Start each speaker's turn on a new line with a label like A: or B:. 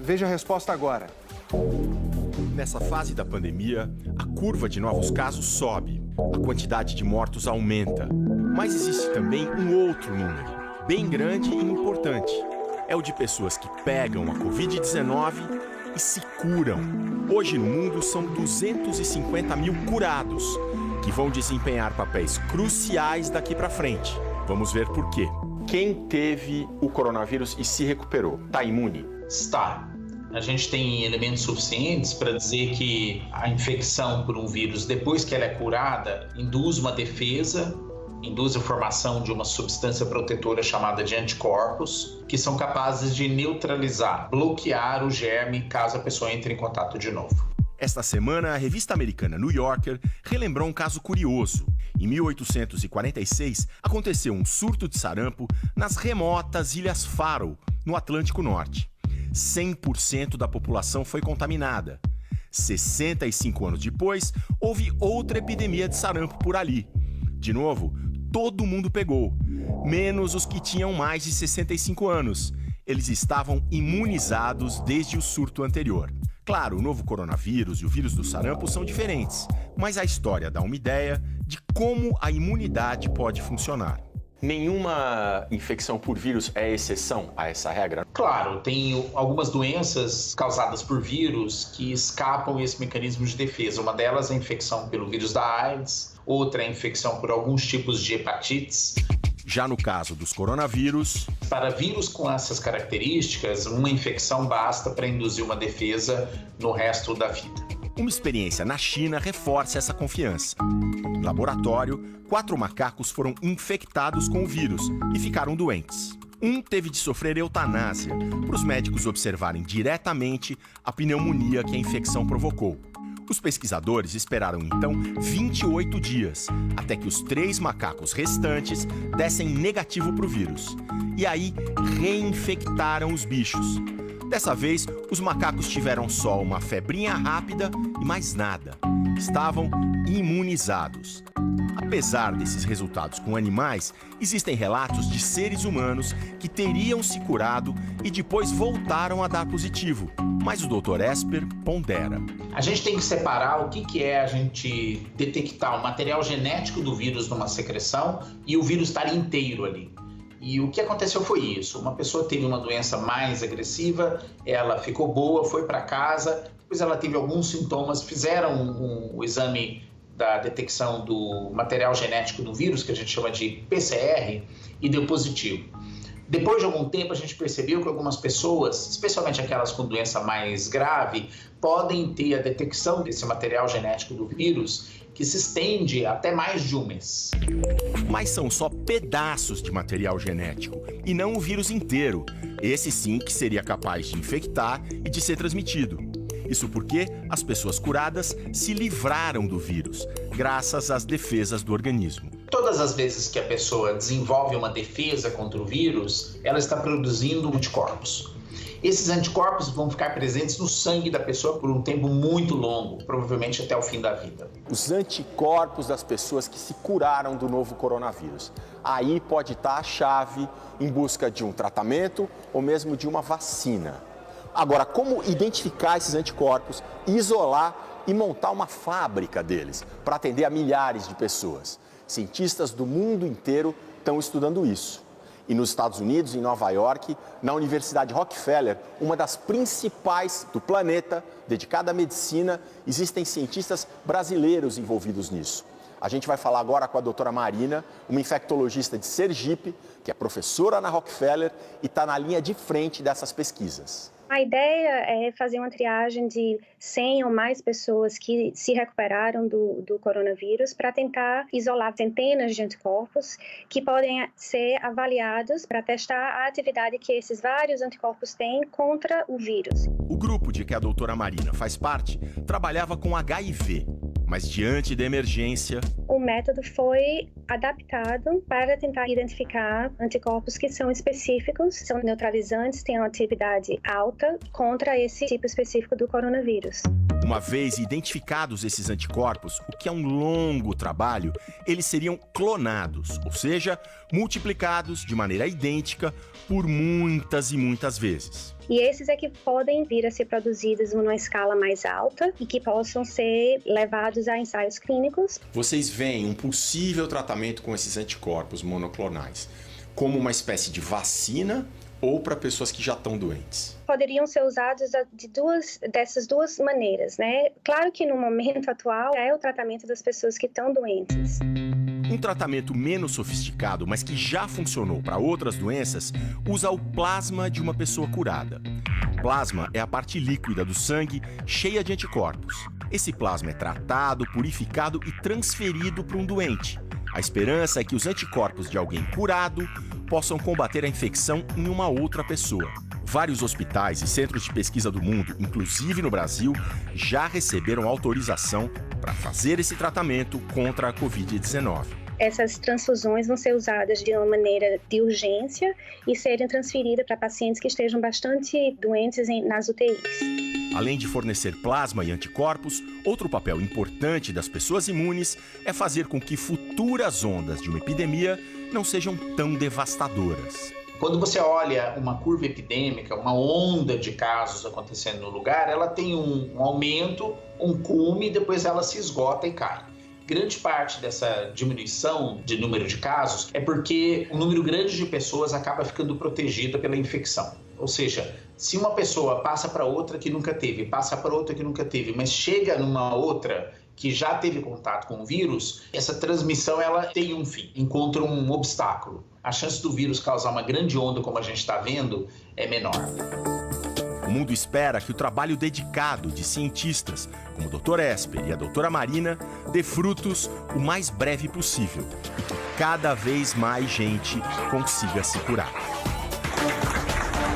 A: Veja a resposta agora.
B: Nessa fase da pandemia, a curva de novos casos sobe, a quantidade de mortos aumenta. Mas existe também um outro número, bem grande e importante. É o de pessoas que pegam a Covid-19 e se curam. Hoje no mundo são 250 mil curados, que vão desempenhar papéis cruciais daqui para frente. Vamos ver por quê. Quem teve o coronavírus e se recuperou, está imune?
C: Está. A gente tem elementos suficientes para dizer que a infecção por um vírus, depois que ela é curada, induz uma defesa, induz a formação de uma substância protetora chamada de anticorpos, que são capazes de neutralizar, bloquear o germe caso a pessoa entre em contato de novo.
B: Esta semana, a revista americana New Yorker relembrou um caso curioso. Em 1846, aconteceu um surto de sarampo nas remotas Ilhas Faroe, no Atlântico Norte. 100% da população foi contaminada. 65 anos depois, houve outra epidemia de sarampo por ali. De novo, todo mundo pegou, menos os que tinham mais de 65 anos. Eles estavam imunizados desde o surto anterior. Claro, o novo coronavírus e o vírus do sarampo são diferentes, mas a história dá uma ideia de como a imunidade pode funcionar. Nenhuma infecção por vírus é exceção a essa regra?
C: Claro, tem algumas doenças causadas por vírus que escapam esse mecanismo de defesa. Uma delas é a infecção pelo vírus da AIDS, outra é a infecção por alguns tipos de hepatites.
B: Já no caso dos coronavírus...
C: Para vírus com essas características, uma infecção basta para induzir uma defesa no resto da vida.
B: Uma experiência na China reforça essa confiança. Em laboratório, 4 macacos foram infectados com o vírus e ficaram doentes. Um teve de sofrer eutanásia, para os médicos observarem diretamente a pneumonia que a infecção provocou. Os pesquisadores esperaram, então, 28 dias, até que os 3 macacos restantes dessem negativo para o vírus. E aí, reinfectaram os bichos. Dessa vez, os macacos tiveram só uma febrinha rápida e mais nada. Estavam imunizados. Apesar desses resultados com animais, existem relatos de seres humanos que teriam se curado e depois voltaram a dar positivo. Mas o Dr. Esper pondera.
C: A gente tem que separar o que é a gente detectar o material genético do vírus numa secreção e o vírus estar inteiro ali. E o que aconteceu foi isso. Uma pessoa teve uma doença mais agressiva, ela ficou boa, foi para casa, depois ela teve alguns sintomas, fizeram o exame da detecção do material genético do vírus, que a gente chama de PCR, e deu positivo. Depois de algum tempo, a gente percebeu que algumas pessoas, especialmente aquelas com doença mais grave, podem ter a detecção desse material genético do vírus que se estende até mais de um mês.
B: Mas são só pedaços de material genético e não o vírus inteiro. Esse sim que seria capaz de infectar e de ser transmitido. Isso porque as pessoas curadas se livraram do vírus, graças às defesas do organismo.
C: Todas as vezes que a pessoa desenvolve uma defesa contra o vírus, ela está produzindo anticorpos. Esses anticorpos vão ficar presentes no sangue da pessoa por um tempo muito longo, provavelmente até o fim da vida.
B: Os anticorpos das pessoas que se curaram do novo coronavírus. Aí pode estar a chave em busca de um tratamento ou mesmo de uma vacina. Agora, como identificar esses anticorpos, isolar e montar uma fábrica deles para atender a milhares de pessoas? Cientistas do mundo inteiro estão estudando isso. E nos Estados Unidos, em Nova York, na Universidade Rockefeller, uma das principais do planeta, dedicada à medicina, existem cientistas brasileiros envolvidos nisso. A gente vai falar agora com a doutora Marina, uma infectologista de Sergipe, que é professora na Rockefeller e está na linha de frente dessas pesquisas.
D: A ideia é fazer uma triagem de 100 ou mais pessoas que se recuperaram do coronavírus para tentar isolar centenas de anticorpos que podem ser avaliados para testar a atividade que esses vários anticorpos têm contra o vírus.
B: O grupo de que a doutora Marina faz parte trabalhava com HIV, mas diante da emergência...
D: O método foi adaptado para tentar identificar anticorpos que são específicos, são neutralizantes, têm uma atividade alta contra esse tipo específico do coronavírus.
B: Uma vez identificados esses anticorpos, o que é um longo trabalho, eles seriam clonados, ou seja, multiplicados de maneira idêntica por muitas e muitas vezes.
D: E esses é que podem vir a ser produzidos numa escala mais alta e que possam ser levados a ensaios clínicos.
B: Vocês veem um possível tratamento com esses anticorpos monoclonais como uma espécie de vacina ou para pessoas que já estão doentes?
D: Poderiam ser usados dessas duas maneiras, né? Claro que no momento atual é o tratamento das pessoas que estão doentes.
B: Um tratamento menos sofisticado, mas que já funcionou para outras doenças, usa o plasma de uma pessoa curada. O plasma é a parte líquida do sangue cheia de anticorpos. Esse plasma é tratado, purificado e transferido para um doente. A esperança é que os anticorpos de alguém curado possam combater a infecção em uma outra pessoa. Vários hospitais e centros de pesquisa do mundo, inclusive no Brasil, já receberam autorização para fazer esse tratamento contra a Covid-19.
D: Essas transfusões vão ser usadas de uma maneira de urgência e serem transferidas para pacientes que estejam bastante doentes nas UTIs.
B: Além de fornecer plasma e anticorpos, outro papel importante das pessoas imunes é fazer com que futuras ondas de uma epidemia não sejam tão devastadoras.
C: Quando você olha uma curva epidêmica, uma onda de casos acontecendo no lugar, ela tem um aumento, um cume, depois ela se esgota e cai. Grande parte dessa diminuição de número de casos é porque um número grande de pessoas acaba ficando protegida pela infecção. Ou seja, se uma pessoa passa para outra que nunca teve, passa para outra que nunca teve, mas chega numa outra que já teve contato com o vírus, essa transmissão ela tem um fim, encontra um obstáculo. A chance do vírus causar uma grande onda, como a gente está vendo, é menor.
B: O mundo espera que o trabalho dedicado de cientistas, como o Dr. Esper e a doutora Marina, dê frutos o mais breve possível e que cada vez mais gente consiga se curar.